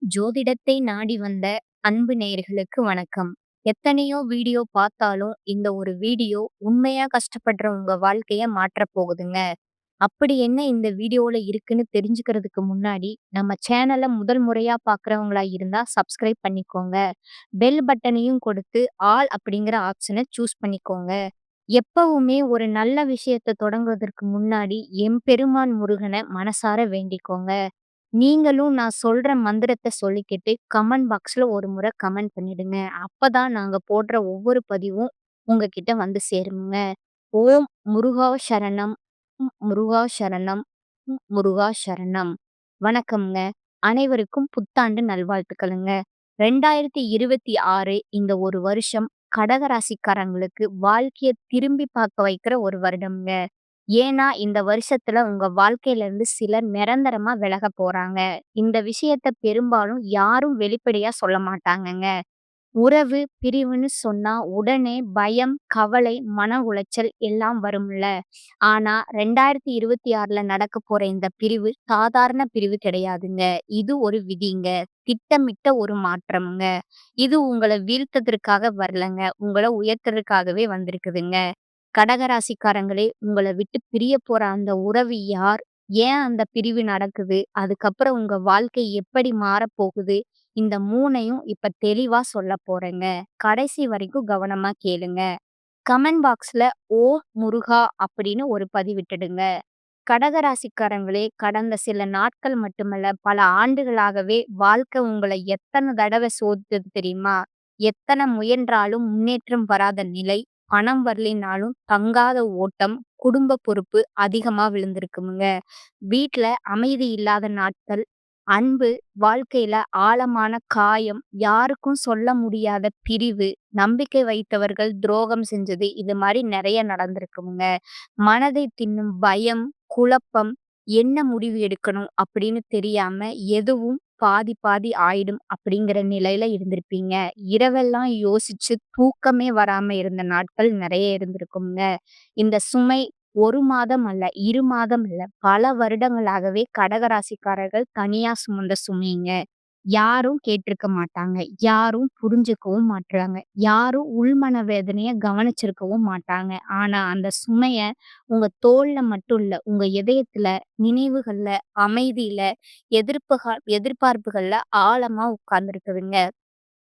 ஜோதிடத்தை நாடி வந்த அன்பு நேயர்களுக்கு வணக்கம். எத்தனையோ வீடியோ பார்த்தாலும் இந்த ஒரு வீடியோ உண்மையா கஷ்டப்படுற உங்க வாழ்க்கைய மாற்றப் போகுதுங்க. அப்படி என்ன இந்த வீடியோல இருக்குன்னு தெரிஞ்சுக்கிறதுக்கு முன்னாடி நம்ம சேனலை முதல் முறையா பார்க்குறவங்களா இருந்தா சப்ஸ்கிரைப் பண்ணிக்கோங்க. பெல் பட்டனையும் கொடுத்து ஆல் அப்படிங்கிற ஆப்ஷனை சூஸ் பண்ணிக்கோங்க. எப்பவுமே ஒரு நல்ல விஷயத்தை தொடங்குவதற்கு முன்னாடி எம்பெருமான் முருகனை மனசார வேண்டிக்கோங்க. நீங்களும் நான் சொல்ற மந்திரத்த சொல்லிக்கிட்டு கமெண்ட் பாக்ஸ்ல ஒரு முறை கமெண்ட் பண்ணிடுங்க. அப்பதான் நாங்க போடுற ஒவ்வொரு பதிவும் உங்ககிட்ட வந்து சேருங்க. ஓம் முருகா சரணம். முருகா சரணம். முருகா சரணம். வணக்கம்ங்க. அனைவருக்கும் புத்தாண்டு நல்வாழ்த்துக்களுங்க. 2026 இந்த ஒரு வருஷம் கடகராசிக்காரங்களுக்கு வாழ்க்கைய திரும்பி பார்க்க வைக்கிற ஒரு வருடம்ங்க. ஏன்னா, இந்த வருஷத்துல உங்க வாழ்க்கையில இருந்து சிலர் நிரந்தரமா விலகப் போறாங்க. இந்த விஷயத்த பெரும்பாலும் யாரும் வெளிப்படையா சொல்ல மாட்டாங்கங்க. உறவு பிரிவுன்னு சொன்னா உடனே பயம், கவலை, மன உளைச்சல் எல்லாம் வரும்ல. ஆனா 2026ல நடக்கப் போற இந்த பிரிவு சாதாரண பிரிவு கிடையாதுங்க. இது ஒரு விதிங்க. திட்டமிட்ட ஒரு மாற்றம்ங்க. இது உங்கள வீழ்த்ததற்காக வரலங்க. உங்கள உயர்த்தறதுக்காகவே வந்திருக்குதுங்க. கடகராசிக்காரங்களே, உங்கள விட்டு பிரியப் போற அந்த உறவு யார்? ஏன் அந்த பிரிவு நடக்குது? அதுக்கப்புறம் உங்க வாழ்க்கை எப்படி மாறப்போகுது? இந்த 3யும் இப்ப தெளிவா சொல்லப் போறேங்க. கடைசி வரைக்கும் கவனமா கேளுங்க. கமெண்ட் பாக்ஸ்ல "ஓம் முருகா" அப்படின்னு ஒரு பதிவிட்டுடுங்க. கடகராசிக்காரங்களே, கடந்த சில நாட்கள் மட்டுமல்ல, பல ஆண்டுகளாகவே வாழ்க்கை உங்கள எத்தன தடவ சோதித்தது தெரியுமா? எத்தன முயன்றாலும் முன்னேற்றம் வராத நிலை, பணம் வரலைனாலும் தங்காத ஓட்டம், குடும்ப பொறுப்பு அதிகமா விழுந்திருக்குமுங்க. வீட்ல அமைதி இல்லாத நாட்கள், அன்பு, வாழ்க்கையில ஆழமான காயம், யாருக்கும் சொல்ல முடியாத பிரிவு, நம்பிக்கை வைத்தவர்கள் துரோகம் செஞ்சது, இது மாரி நெறைய நடந்திருக்குமுங்க. மனதை தின்னும் பயம், குழப்பம், என்ன முடிவு எடுக்கணும் அப்படின்னு தெரியாம எதுவும் பாதி பாதி ஆயிடும் அப்படிங்கிற நிலையில இருந்திருப்பீங்க. இரவெல்லாம் யோசிச்சு தூக்கமே வராம இருந்த நாட்கள் நெறைய இருந்திருக்குங்க. இந்த சுமை 1 மாதம் அல்ல, 2 மாதம் இல்ல, பல வருடங்களாகவே கடகராசிக்காரர்கள் தனியா சுமந்த சுமைங்க. யாரும் கேட்டிருக்க மாட்டாங்க. யாரும் புரிஞ்சுக்கவும் மாட்றாங்க. யாரும் உள்மன வேதனைய கவனிச்சிருக்கவும் மாட்டாங்க. ஆனா அந்த சுமைய உங்க தோள்ல மட்டும் இல்ல, உங்க இதயத்துல, நினைவுகள்ல, அமைதியில, எதிர்பார்ப்புகள்ல ஆழமா உட்கார்ந்திருக்குதுங்க.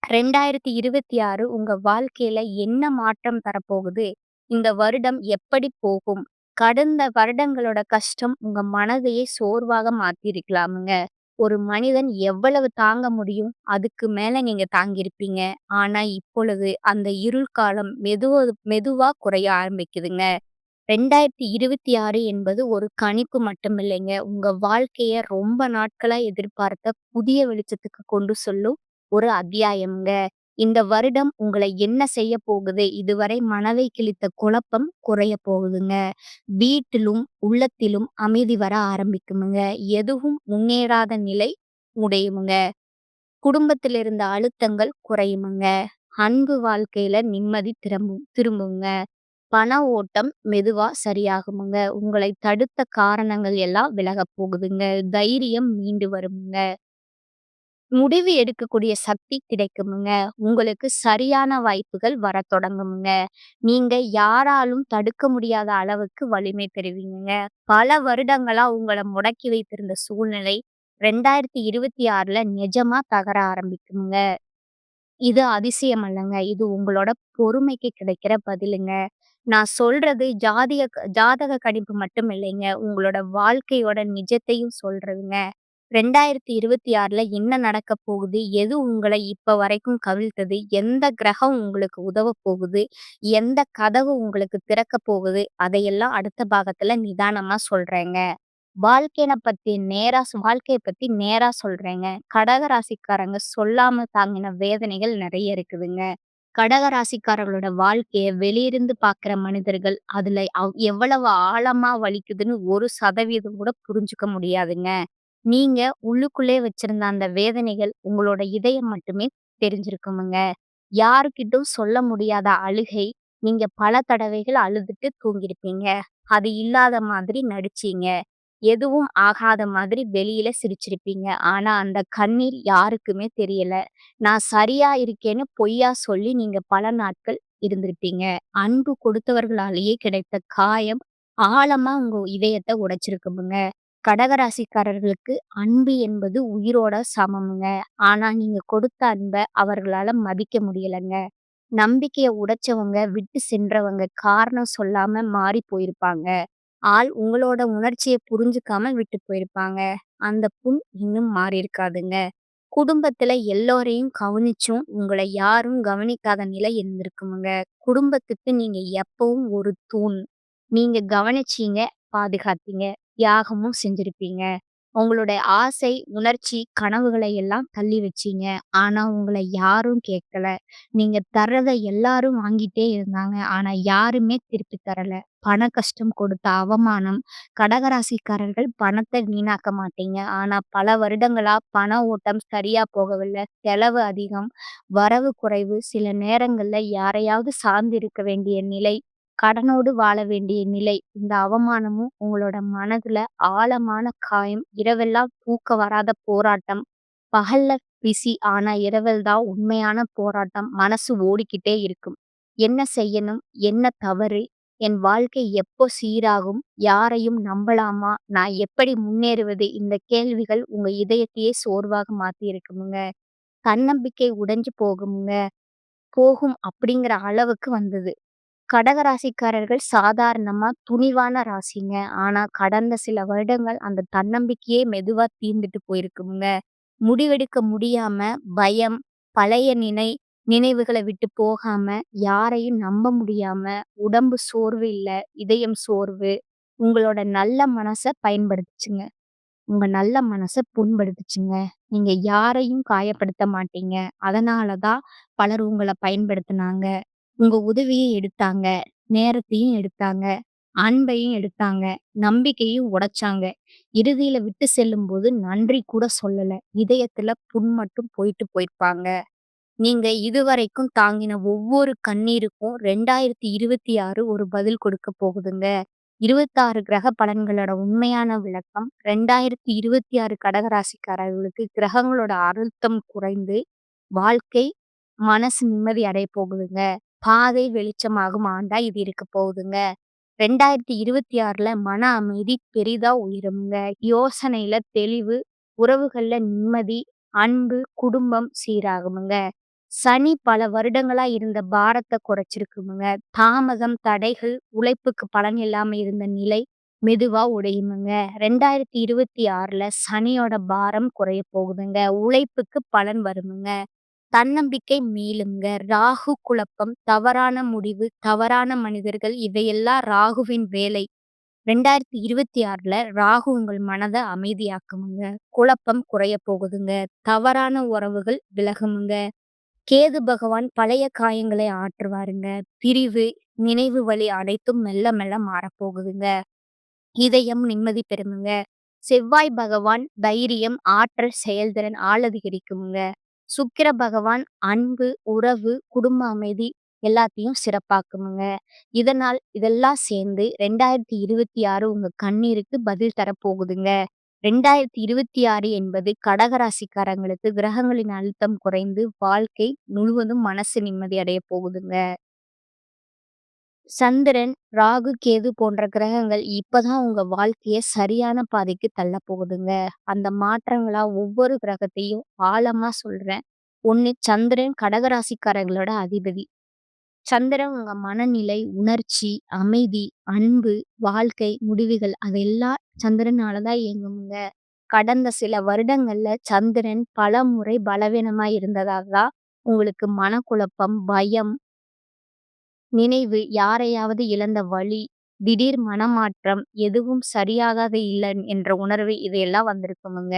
2026 உங்க வாழ்க்கையில என்ன மாற்றம் தரப்போகுது? இந்த வருடம் எப்படி போகும்? கடந்த வருடங்களோட கஷ்டம் உங்க மனதையே சோர்வாக மாத்தியிருக்கலாமுங்க. ஒரு மனிதன் எவ்வளவு தாங்க முடியும்? அதுக்கு மேல நீங்க தாங்கியிருப்பீங்க. ஆனா இப்பொழுது அந்த இருள் காலம் மெதுவா குறைய ஆரம்பிக்குதுங்க. 2026 என்பது ஒரு கணிப்பு மட்டுமில்லைங்க. உங்க வாழ்க்கைய ரொம்ப நாட்களா எதிர்பார்த்த புதிய வெளிச்சத்துக்கு கொண்டு செல்லும் ஒரு அத்தியாயம்ங்க. இந்த வருடம் உங்களை என்ன செய்ய போகுது? இதுவரை மனதை கிழித்த குழப்பம் குறைய போகுதுங்க. வீட்டிலும், உள்ளத்திலும் அமைதி வர ஆரம்பிக்குமுங்க. எதுவும் முன்னேறாத நிலை உடையுமுங்க. குடும்பத்தில் இருந்த அழுத்தங்கள் குறையுமுங்க. அன்பு வாழ்க்கையில நிம்மதி திரும்புங்க. பண ஓட்டம் மெதுவா சரியாகுமுங்க. உங்களை தடுத்த காரணங்கள் எல்லாம் விலகப் போகுதுங்க. தைரியம் மீண்டு வருமுங்க. முடிவு எடுக்கக்கூடிய சக்தி கிடைக்குமுங்க. உங்களுக்கு சரியான வாய்ப்புகள் வரத் தொடங்குமுங்க. நீங்க யாராலும் தடுக்க முடியாத அளவுக்கு வலிமை பெறுவீங்கங்க. பல வருடங்களா உங்கள முடக்கி வைத்திருந்த சூழ்நிலை 2026ல நிஜமா தகர ஆரம்பிக்குமுங்க. இது அதிசயம் அல்லங்க. இது உங்களோட பொறுமைக்கு கிடைக்கிற பதிலுங்க. நான் சொல்றது ஜாதக கணிப்பு மட்டும் இல்லைங்க. உங்களோட வாழ்க்கையோட நிஜத்தையும் சொல்றதுங்க. 2026ல என்ன நடக்கப் போகுது? எது உங்கள இப்ப வரைக்கும் கவிழ்த்தது? எந்த கிரகம் உங்களுக்கு உதவப் போகுது? எந்த கதவு உங்களுக்கு திறக்கப் போகுது? அதையெல்லாம் அடுத்த பாகத்துல நிதானமா சொல்றேங்க. வாழ்க்கைய பத்தி நேரா சொல்றேங்க. கடக ராசிக்காரங்க சொல்லாம தாங்கின வேதனைகள் நெறைய இருக்குதுங்க. கடக ராசிக்காரர்களோட வாழ்க்கைய வெளியிருந்து பார்க்குற மனிதர்கள், அதுல எவ்வளவு ஆழமா வலிக்குதுன்னு 1% கூட புரிஞ்சுக்க முடியாதுங்க. நீங்க உள்ளுக்குள்ளே வச்சிருந்த அந்த வேதனைகள் உங்களோட இதயம் மட்டுமே தெரிஞ்சிருக்குமுங்க. யாருக்கிட்டும் சொல்ல முடியாத அழுகை, நீங்க பல தடவைகள் அழுதுட்டு தூங்கியிருப்பீங்க. அது இல்லாத மாதிரி நடிச்சீங்க. எதுவும் ஆகாத மாதிரி வெளியில சிரிச்சிருப்பீங்க. ஆனா அந்த கண்ணீர் யாருக்குமே தெரியல. நான் சரியா இருக்கேன்னு பொய்யா சொல்லி நீங்க பல நாட்கள் இருந்திருப்பீங்க. அன்பு கொடுத்தவர்களாலேயே கிடைத்த காயம் ஆழமா உங்க இதயத்த உடைச்சிருக்குமுங்க. கடகராசிக்காரர்களுக்கு அன்பு என்பது உயிரோட சமம்ங்க. ஆனா நீங்க கொடுத்த அன்ப அவர்களால மதிக்க முடியலங்க. நம்பிக்கைய உடைச்சவங்க, விட்டு சென்றவங்க காரணம் சொல்லாம மாறி போயிருப்பாங்க. உங்களோட உணர்ச்சிய புரிஞ்சுக்காம விட்டு போயிருப்பாங்க. அந்த புண் இன்னும் மாறியிருக்காதுங்க. குடும்பத்துல எல்லோரையும் கவனிச்சும், உங்கள யாரும் கவனிக்காத நிலை இருந்திருக்குமுங்க. குடும்பத்துக்கு நீங்க எப்பவும் ஒரு தூண். நீங்க கவனிச்சீங்க, பாதுகாத்தீங்க, தியாகமும் செஞ்சிருப்பீங்க. உங்களுடைய ஆசை, உணர்ச்சி, கனவுகளை எல்லாம் தள்ளி வச்சீங்க. ஆனா உங்கள யாரும் கேட்கல. நீங்க தர்றத எல்லாரும் வாங்கிட்டே இருந்தாங்க. ஆனா யாருமே திருப்பி தரல. பண கஷ்டம் கொடுத்த அவமானம். கடகராசிக்காரர்கள் பணத்த வீணாக்க மாட்டீங்க. ஆனா பல வருடங்களா பண ஓட்டம் சரியா போகவில்ல. செலவு அதிகம், வரவு குறைவு. சில நேரங்கள்ல யாரையாவது சார்ந்து இருக்க வேண்டிய நிலை. கடனோடு வாழ வேண்டிய நிலை. இந்த அவமானமும் உங்களோட மனதுல ஆழமான காயம். இரவெல்லாம் தூக்கம் வராத போராட்டம். பகல்ல பிஸி. ஆனா இரவில் தான் உண்மையான போராட்டம். மனசு ஓடிக்கிட்டே இருக்கும். என்ன செய்யணும்? என்ன தவறு? என் வாழ்க்கை எப்போ சீராகும்? யாரையும் நம்பலாமா? நான் எப்படி முன்னேறுவது? இந்த கேள்விகள் உங்க இதயத்தையே சோர்வாக மாத்தியிருக்குமுங்க. தன்னம்பிக்கை உடைஞ்சு போகும் அப்படிங்கிற அளவுக்கு வந்தது. கடகராசிக்காரர்கள் சாதாரணமா துணிவான ராசிங்க. ஆனா கடந்த சில வருடங்கள் அந்த தன்னம்பிக்கையே மெதுவா தீர்ந்துட்டு போயிருக்குங்க. முடிவெடுக்க முடியாம, பயம், பழைய நினைவுகள விட்டு போகாம, யாரையும் நம்ப முடியாம, உடம்பு சோர்வு இல்ல, இதயம் சோர்வு. உங்களோட நல்ல மனச பயன்படுத்துச்சுங்க. உங்க நல்ல மனச புண்படுத்துச்சுங்க. நீங்க யாரையும் காயப்படுத்த மாட்டீங்க. அதனால தான் பலர் உங்கள பயன்படுத்துனாங்க. உங்க உதவிய எடுத்தாங்க. நேரத்தையும் எடுத்தாங்க. அன்பையும் எடுத்தாங்க. நம்பிக்கையும் உடைச்சாங்க. இறுதியில விட்டு செல்லும்போது நன்றி கூட சொல்லல. இதயத்துல புண் மட்டும் போயிருப்பாங்க. நீங்க இதுவரைக்கும் தாங்கின ஒவ்வொரு கண்ணீருக்கும் 2026 ஒரு பதில் கொடுக்க போகுதுங்க. 26 கிரக பலன்களோட உண்மையான விளக்கம் 2026 கடகராசிக்காரர்களுக்கு கிரகங்களோட அழுத்தம் குறைந்து வாழ்க்கை, மனசு நிம்மதி அடைய போகுதுங்க. பாதை வெளிச்சமாகும் ஆண்டா இது இருக்க போகுதுங்க. 2026ல மன அமைதி பெரிதா உயருங்க. யோசனையில தெளிவு, உறவுகள்ல நிம்மதி, அன்பு, குடும்பம் சீராகுமுங்க. சனி பல வருடங்களா இருந்த பாரத்த குறைச்சிருக்குமுங்க. தாமதம், தடைகள், உழைப்புக்கு பலன் இல்லாம இருந்த நிலை மெதுவா உடையுமுங்க. 2026ல சனியோட பாரம் குறைய போகுதுங்க. உழைப்புக்கு பலன் வருமுங்க. தன்னம்பிக்கை மீளுங்க. ராகு குழப்பம், தவறான முடிவு, தவறான மனிதர்கள் இவையெல்லாம் ராகுவின் வேலை. 2026ல ராகு உங்கள் மனத அமைதியாக்குமுங்க. குழப்பம் குறைய போகுதுங்க. தவறான உறவுகள் விலகுமுங்க. கேது பகவான் பழைய காயங்களை ஆற்றுவாருங்க. பிரிவு, நினைவு வலி அனைத்தும் மெல்ல மெல்ல மாறப்போகுதுங்க. இதயம் நிம்மதி பெறுமுங்க. செவ்வாய் பகவான் தைரியம், ஆற்றல், செயல்திறன் அதிகரிக்குமுங்க. சுக்கிர பகவான் அன்பு, உறவு, குடும்ப அமைதி எல்லாத்தையும் சிறப்பாக்குமுங்க. இதெல்லாம் சேர்ந்து 2026 உங்க கண்ணீருக்கு பதில் தரப்போகுதுங்க. 2026 என்பது கடகராசிக்காரங்களுக்கு கிரகங்களின் அழுத்தம் குறைந்து வாழ்க்கை முழுவதும் மனசு நிம்மதி அடைய போகுதுங்க. சந்திரன், ராகு, கேது போன்ற கிரகங்கள் இப்பதான் உங்க வாழ்க்கைய சரியான பாதைக்கு தள்ளப் போகுதுங்க. அந்த மாற்றங்களா ஒவ்வொரு கிரகத்தையும் ஆழமா சொல்றேன். 1 சந்திரன் கடகராசிக்காரர்களோட அதிபதி. சந்திரன் உங்க மனநிலை, உணர்ச்சி, அமைதி, அன்பு, வாழ்க்கை, முடிவுகள் அதெல்லாம் சந்திரனால தான் இயங்குமுங்க. கடந்த சில வருடங்கள்ல சந்திரன் பலமுறை பலவீனமா இருந்ததால தான் உங்களுக்கு மனக்குழப்பம், பயம், நினைவு, யாரையாவது இழந்த வலி, திடீர் மனமாற்றம், எதுவும் சரியாகாத இல்ல என்ற உணர்வு இதையெல்லாம் வந்திருக்குமுங்க.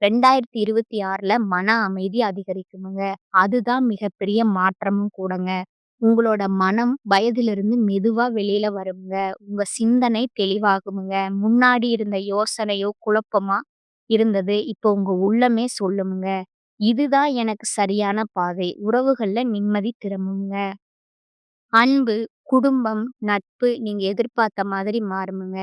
2026ல மன அமைதி அதிகரிக்குமுங்க. அதுதான் மிகப்பெரிய மாற்றமும் கூடங்க. உங்களோட மனம் பயதிலிருந்து மெதுவா வெளியில வருங்க. உங்க சிந்தனை தெளிவாகுமுங்க. முன்னாடி இருந்த யோசனையோ குழப்பமா இருந்தது. இப்போ உங்க உள்ளமே சொல்லுமுங்க. இதுதான் எனக்கு சரியான பாதை. உறவுகள்ல நிம்மதி திரும்புங்க. அன்பு, குடும்பம், நட்பு நீங்க எதிர்பார்த்த மாதிரி மாறுமுங்க.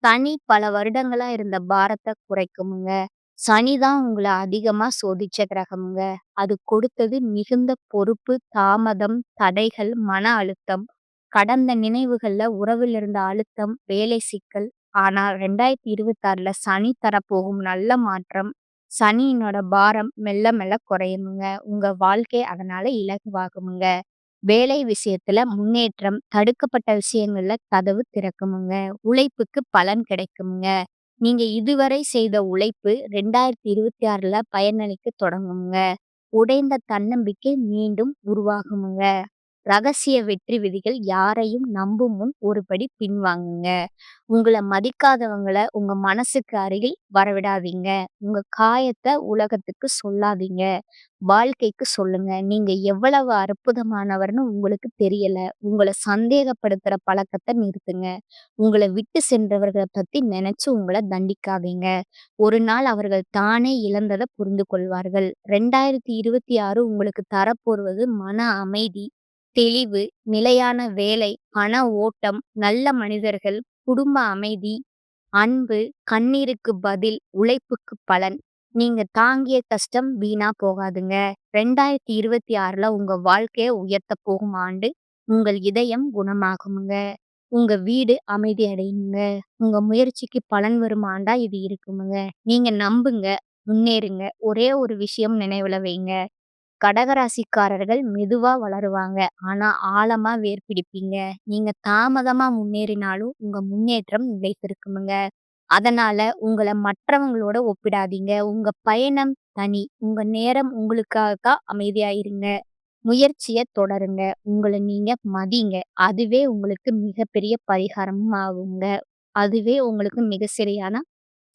சனி பல வருடங்களா இருந்த பாரத்த குறைக்குமுங்க. சனி தான் உங்கள அதிகமா சோதிச்ச கிரகம்ங்க. அது கொடுத்தது மிகுந்த பொறுப்பு, தாமதம், தடைகள், மன அழுத்தம், கடந்த நினைவுகள்ல உறவில் இருந்த அழுத்தம், வேலை சிக்கல். ஆனா 2026ல சனி தரப்போகும் நல்ல மாற்றம். சனியினோட பாரம் மெல்ல மெல்ல குறையுமுங்க. உங்க வாழ்க்கை அதனால இலகுவாகுமுங்க. வேலை விஷயத்துல முன்னேற்றம், தடுக்கப்பட்ட விஷயங்கள்ல கதவு திறக்குமுங்க. உழைப்புக்கு பலன் கிடைக்குமுங்க. நீங்க இதுவரை செய்த உழைப்பு 2026ல பயனளிக்க தொடங்குமுங்க. உடைந்த தன்னம்பிக்கை மீண்டும் உருவாகுமுங்க. ரகசிய வெற்றி விதிகள் யாரையும் நம்பும் முன் ஒரு படி பின்வாங்குங்க. உங்கள மதிக்காதவங்கள உங்க மனசுக்கு அருகில் வரவிடாதீங்க. உங்க காயத்த உலகத்துக்கு சொல்லாதீங்க. வாழ்க்கைக்கு சொல்லுங்க. நீங்க எவ்வளவு அற்புதமானவர்ன்னு உங்களுக்கு தெரியல. உங்கள சந்தேகப்படுத்துற பழக்கத்த நிறுத்துங்க. உங்கள விட்டு சென்றவர்கள பத்தி நெனச்சு உங்கள தண்டிக்காதீங்க. ஒரு நாள் அவர்கள் தானே இழந்தத புரிந்து கொள்வார்கள். 2026 உங்களுக்கு தரப்போவது மன அமைதி, தெளிவு, நிலையான வேலை, பண ஓட்டம், நல்ல மனிதர்கள், குடும்ப அமைதி, அன்பு, கண்ணீருக்கு பதில், உழைப்புக்கு பலன். நீங்க தாங்கிய கஷ்டம் வீணா போகாதுங்க. 2026ல உங்க வாழ்க்கைய உயர்த்தப் போகும் ஆண்டு. உங்கள் இதயம் குணமாகுமுங்க. உங்க வீடு அமைதி அடையுங்க. உங்க முயற்சிக்கு பலன் வரும் ஆண்டா இது இருக்குமுங்க. நீங்க நம்புங்க, முன்னேறுங்க. ஒரே ஒரு விஷயம் நினைவுல வைங்க. கடகராசிக்காரர்கள் மெதுவா வளருவாங்க. ஆனா ஆழமா வேர் பிடிப்பீங்க. நீங்க தாமதமா முன்னேறினாலும் உங்க முன்னேற்றம் நிலைத்திருக்குமுங்க. அதனால உங்கள மற்றவங்களோட ஒப்பிடாதீங்க. உங்க பயணம் தனி. உங்க நேரம் உங்களுக்காக அமைதியா இருங்க. முயற்சிய தொடருங்க. உங்கள நீங்க மதிங்க. அதுவே உங்களுக்கு மிகப்பெரிய பரிகாரமும் ஆகுங்க. அதுவே உங்களுக்கு மிக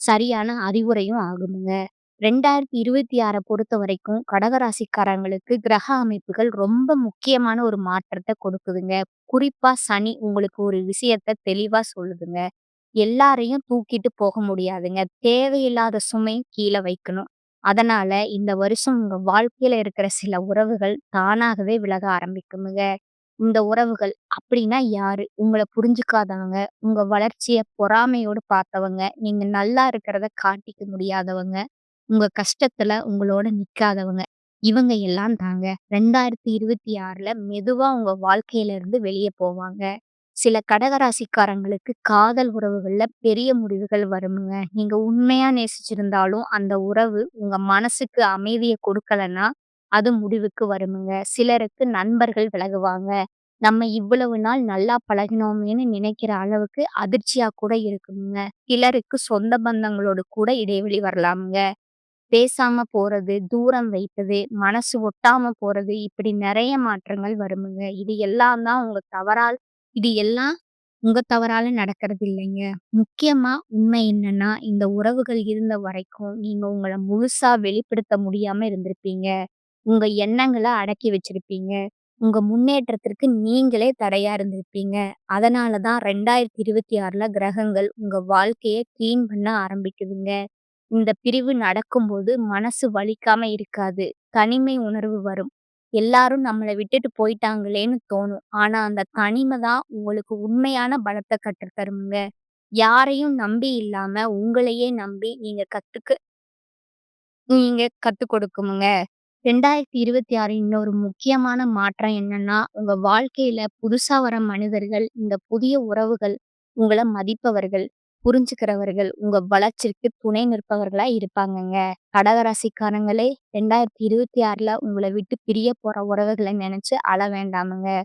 சரியான அறிவுரையும் ஆகுமுங்க. 2026 பொறுத்தவரைக்கும் கடகராசிக்காரங்களுக்கு கிரக அமைப்புகள் ரொம்ப முக்கியமான ஒரு மாற்றத்த கொடுக்குதுங்க. குறிப்பா சனி உங்களுக்கு ஒரு விஷயத்த தெளிவா சொல்லுதுங்க. எல்லாரையும் தூக்கிட்டு போக முடியாதுங்க. தேவையில்லாத சுமை கீழ வைக்கணும். அதனால இந்த வருஷம் உங்க வாழ்க்கையில இருக்கிற சில உறவுகள் தானாகவே விலக ஆரம்பிக்குமுங்க. இந்த உறவுகள் அப்படின்னா யாரு? உங்கள புரிஞ்சுக்காதவங்க, உங்க வளர்ச்சிய பொறாமையோடு பார்த்தவங்க, நீங்க நல்லா இருக்கிறத காட்டிக்க முடியாதவங்க, உங்க கஷ்டத்துல உங்களோட நிக்காதவங்க. இவங்க எல்லாம் தாங்க 2026ல மெதுவா உங்க வாழ்க்கையில இருந்து வெளிய போவாங்க. சில கடகராசிக்காரங்களுக்கு காதல் உறவுகள்ல பெரிய முடிவுகள் வருமுங்க. நீங்க உண்மையா நேசிச்சிருந்தாலும் அந்த உறவு உங்க மனசுக்கு அமைதிய கொடுக்கலன்னா, அது முடிவுக்கு வருமுங்க. சிலருக்கு நண்பர்கள் விலகுவாங்க. நம்ம இவ்வளவு நாள் நல்லா பழகினோமேன்னு நினைக்கிற அளவுக்கு அதிர்ச்சியா கூட இருக்குங்க. சிலருக்கு சொந்த பந்தங்களோடு கூட இடைவெளி வரலாமுங்க. பேசாம போறது, தூரம் வைப்பது, மனசு ஒட்டாம போறது, இப்படி நெறைய மாற்றங்கள் வருமுங்க. இது எல்லாம் உங்க தவறால நடக்கிறது இல்லைங்க. முக்கியமா உண்மை என்னன்னா, இந்த உறவுகள் இருந்த வரைக்கும் நீங்க உங்கள முழுசா வெளிப்படுத்த முடியாம இருந்திருப்பீங்க. உங்க எண்ணங்கள அடக்கி வச்சிருப்பீங்க. உங்க முன்னேற்றத்திற்கு நீங்களே தடையா இருந்திருப்பீங்க. அதனால தான் 2026ல கிரகங்கள் உங்க வாழ்க்கைய கிளீன் பண்ண ஆரம்பிக்குதுங்க. இந்த பிரிவு நடக்கும்போது மனசு வலிக்காம இருக்காது. தனிமை உணர்வு வரும். எல்லாரும் நம்மள விட்டுட்டு போயிட்டாங்களேன்னு தோணும். ஆனா அந்த தனிமை தான் உங்களுக்கு உண்மையான பலத்த கற்றுத் தரும்ங்க. யாரையும் நம்பி இல்லாம உங்களையே நம்பி நீங்க கத்துக் கொடுக்குமுங்க. 2026 இன்னொரு முக்கியமான மாற்றம் என்னன்னா, உங்க வாழ்க்கையில புதுசா வர மனிதர்கள், இந்த புதிய உறவுகள் உங்கள மதிப்பவர்கள், புரிஞ்சுக்கிறவர்கள், உங்க வளர்ச்சிக்கு துணை நிற்பவர்களா இருப்பாங்கங்க. கடகராசிக்காரங்களே 2026ல உங்கள விட்டு பிரிய போற உறவுகள நெனச்சு அழ வேண்டாமுங்க.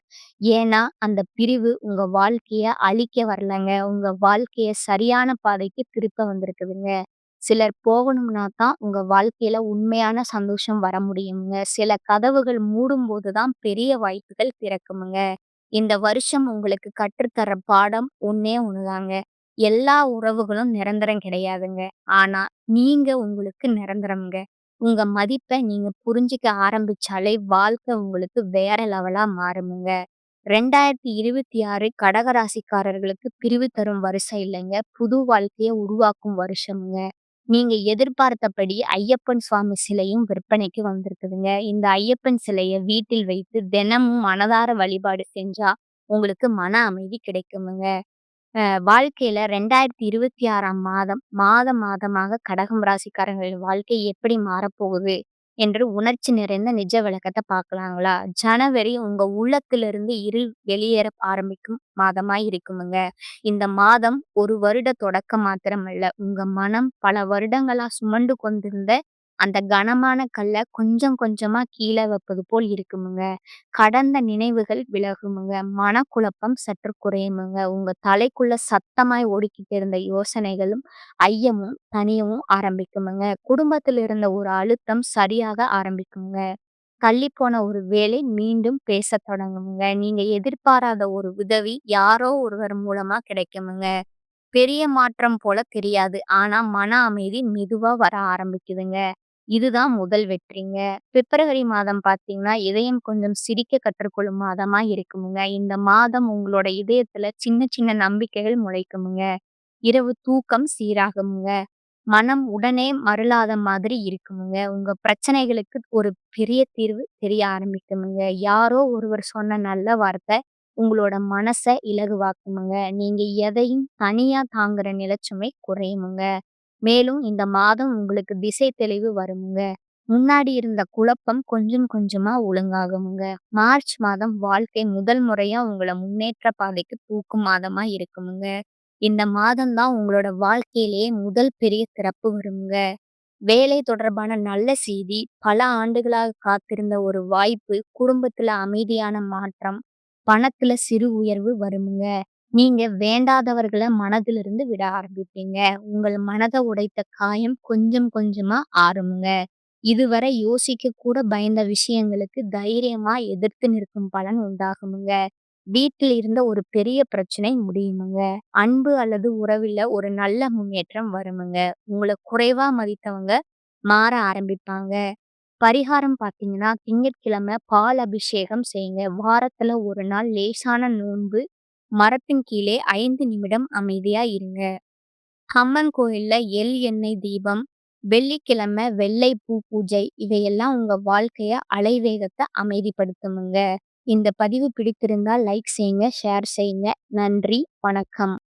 ஏன்னா, அந்த பிரிவு உங்க வாழ்க்கைய அழிக்க வரலங்க. உங்க வாழ்க்கைய சரியான பாதைக்கு திருப்ப வந்திருக்குதுங்க. சிலர் போகணும்னா தான் உங்க வாழ்க்கையில உண்மையான சந்தோஷம் வர முடியுங்க. சில கதவுகள் மூடும்போது தான் பெரிய வாய்ப்புகள் திறக்குமுங்க. இந்த வருஷம் உங்களுக்கு கற்றுத்தர பாடம் ஒண்ணே ஒண்ணுதாங்க. எல்லா உறவுகளும் நிரந்தரம் கிடையாதுங்க. ஆனா, நீங்க உங்களுக்கு நிரந்தரம்ங்க. உங்க மதிப்ப நீங்க புரிஞ்சுக்க ஆரம்பிச்சாலே வாழ்க்கை உங்களுக்கு வேற லெவலா மாறுமுங்க. 2026 கடகராசிக்காரர்களுக்கு பிரிவு தரும் வருஷம் இல்லைங்க. புது வாழ்க்கைய உருவாக்கும் வருஷம்ங்க. நீங்க எதிர்பார்த்தபடி ஐயப்பன் சுவாமி சிலையும் விற்பனைக்கு வந்திருக்குதுங்க. இந்த ஐயப்பன் சிலைய வீட்டில் வைத்து தினமும் மனதார வழிபாடு செஞ்சா உங்களுக்கு மன அமைதி கிடைக்குமுங்க. வாழ்க்கையில 2026ஆம் மாதம், மாதமாக கடகம் ராசிக்காரங்களின் வாழ்க்கை எப்படி மாறப்போகுது என்று உணர்ச்சி நிறைந்த நிஜ விளக்கத்த பார்க்கலாங்களா? ஜனவரி உங்க உள்ளத்திலிருந்து இருள் வெளியேற ஆரம்பிக்கும் மாதமாய் இருக்குமுங்க. இந்த மாதம் ஒரு வருட தொடக்கம் மாத்திரமல்ல, உங்க மனம் பல வருடங்களா சுமந்து கொண்டிருந்த அந்த கனமான கல்ல கொஞ்சம் கொஞ்சமா கீழ வைப்பது போல் இருக்குமுங்க. கடந்த நினைவுகள் விலகுமுங்க. மனக்குழப்பம் சற்று குறையுமுங்க. உங்க தலைக்குள்ள சத்தமாய் ஓடிக்கிட்டு இருந்த யோசனைகளும், ஐயமும் தணியவும் ஆரம்பிக்குமுங்க. குடும்பத்தில் இருந்த ஒரு அழுத்தம் சரியாக ஆரம்பிக்குங்க. தள்ளிப்போன ஒரு வேலை மீண்டும் பேசத் தொடங்குமுங்க. நீங்க எதிர்பாராத ஒரு உதவி யாரோ ஒருவர் மூலமா கிடைக்குமுங்க. பெரிய மாற்றம் போல தெரியாது. ஆனா மன அமைதி மெதுவா வர ஆரம்பிக்குதுங்க. இதுதான் முதல் வெற்றிங்க. பிப்ரவரி மாதம் பார்த்தீங்கன்னா, இதயம் கொஞ்சம் சிரிக்க கற்றுக்கொள்ளும் மாதமா இருக்குமுங்க. இந்த மாதம் உங்களோட இதயத்துல சின்ன சின்ன நம்பிக்கைகள் முளைக்குமுங்க. இரவு தூக்கம் சீராகுமுங்க. மனம் உடனே மருளாத மாதிரி இருக்குமுங்க. உங்க பிரச்சனைகளுக்கு ஒரு பெரிய தீர்வு தெரிய ஆரம்பிக்குமுங்க. யாரோ ஒருவர் சொன்ன நல்ல வார்த்தை உங்களோட மனச இலகுவாக்குமுங்க. நீங்க எதையும் தனியா தாங்குற நிலைச்சுமை குறையுமுங்க. மேலும் இந்த மாதம் உங்களுக்கு திசை தெளிவு வருமுங்க. முன்னாடி இருந்த குழப்பம் கொஞ்சம் கொஞ்சமா ஒழுங்காகுமுங்க. மார்ச் மாதம் வாழ்க்கை முதல் முறையா உங்கள முன்னேற்ற பாதைக்கு தூக்கும் மாதமா இருக்குமுங்க. இந்த மாதம் தான் உங்களோட வாழ்க்கையிலேயே முதல் பெரிய திறப்பு வருமுங்க. வேலை தொடர்பான நல்ல செய்தி, பல ஆண்டுகளாக காத்திருந்த ஒரு வாய்ப்பு, குடும்பத்துல அமைதியான மாற்றம், பணத்துல சிறு உயர்வு வருமுங்க. நீங்க வேண்டாதவர்கள மனதிலிருந்து விட ஆரம்பிப்பீங்க. உங்கள் மனத உடைத்த காயம் கொஞ்சம் கொஞ்சமா ஆறுமுங்க. இதுவரை யோசிக்க கூட பயந்த விஷயங்களுக்கு தைரியமா எதிர்த்து நிற்கும் பலன் உண்டாகுமுங்க. வீட்டில் இருந்த ஒரு பெரிய பிரச்சனை முடியுமுங்க. அன்பு அல்லது உறவில ஒரு நல்ல முன்னேற்றம் வருமுங்க. உங்கள குறைவா மதித்தவங்க மாற ஆரம்பிப்பாங்க. பரிகாரம் பார்த்தீங்கன்னா, திங்கட்கிழமை பால் அபிஷேகம் செய்யுங்க. வாரத்துல ஒரு நாள் லேசான நோன்பு, மரத்தின் கீழே 5 நிமிடம் அமைதியா இருங்க. அம்மன் கோயில்ல எண்ணெய் தீபம், வெள்ளிக்கிழமை வெள்ளை பூ பூஜை இவையெல்லாம் உங்க வாழ்க்கைய அலைவேகத்த அமைதிப்படுத்துமுங்க. இந்த பதிவு பிடித்திருந்தால் லைக் செய்யுங்க, ஷேர் செய்யுங்க. நன்றி, வணக்கம்.